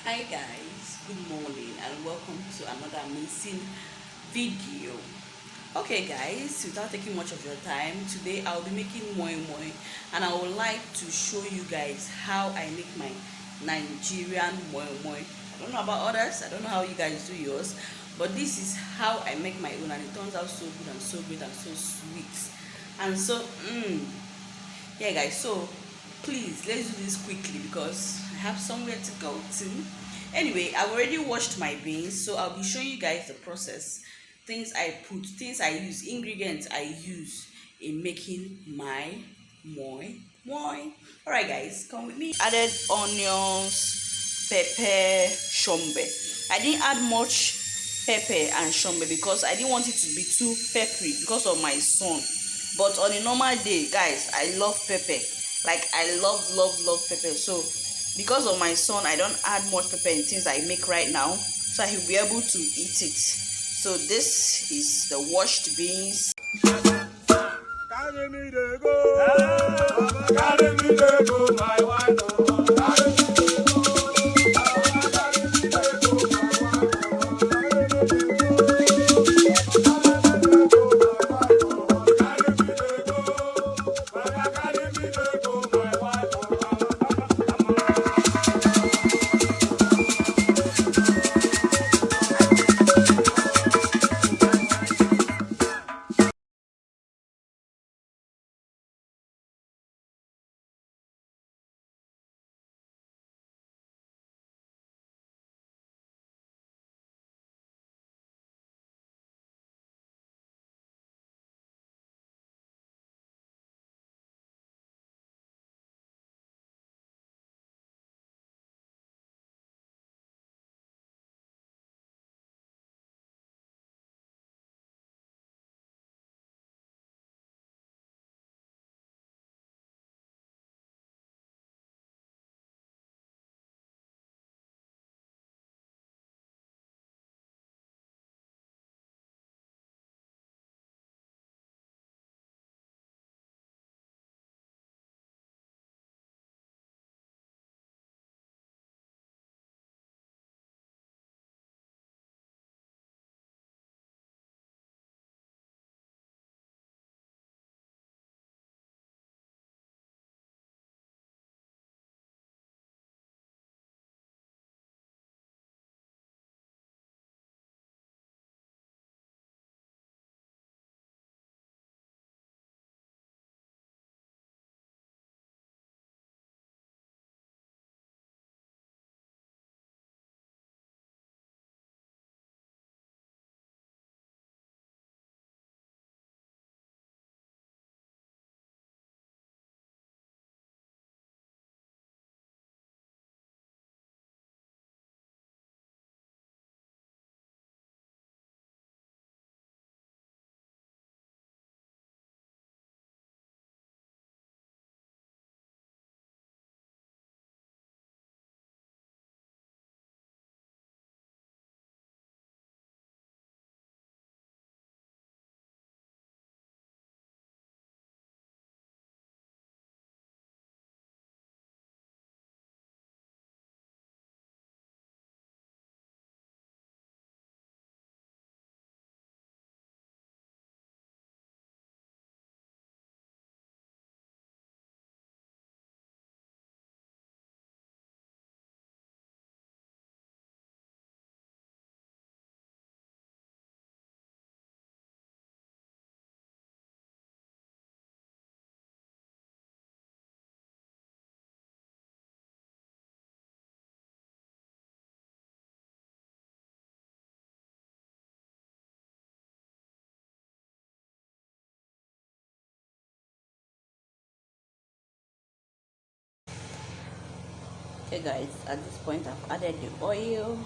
Hi guys, good morning and welcome to another amazing video. Okay guys, without taking much of your time, today I'll be making moi-moi and I would like to show you guys how I make my Nigerian moi-moi. I don't know about others, I don't know how you guys do yours, but this is how I make my own and it turns out so good and so great and so sweet. And so, yeah guys, so please let's do this quickly because I have somewhere to go to. Anyway, I've already washed my beans, so I'll be showing you guys the process, things I put, things I use, ingredients I use in making my moi. All right guys, come with me. Added onions, pepper, shombe. I didn't add much pepper and shombe because I didn't want it to be too peppery because of my son. But on a normal day, guys, I love pepper. Like I love pepper. So because of my son, I don't add much pepper in things I make right now, so he'll be able to eat it. So this is the washed beans. Carry me to go. Carry me to go, my wife. Carry me. Okay guys, at this point I've added the oil.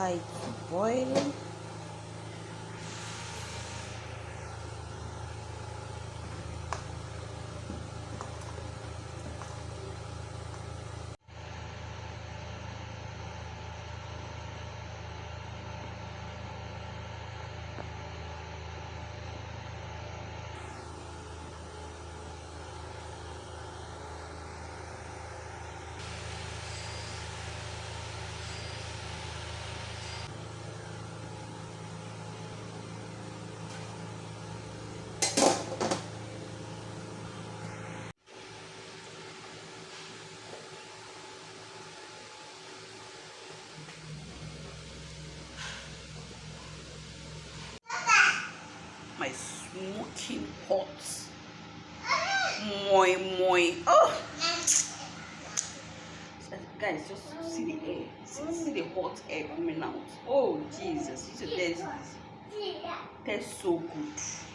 it to boil. My smoking hot moi moi. Oh, guys, just see the air. See the hot air coming out. Oh Jesus, this tastes so good.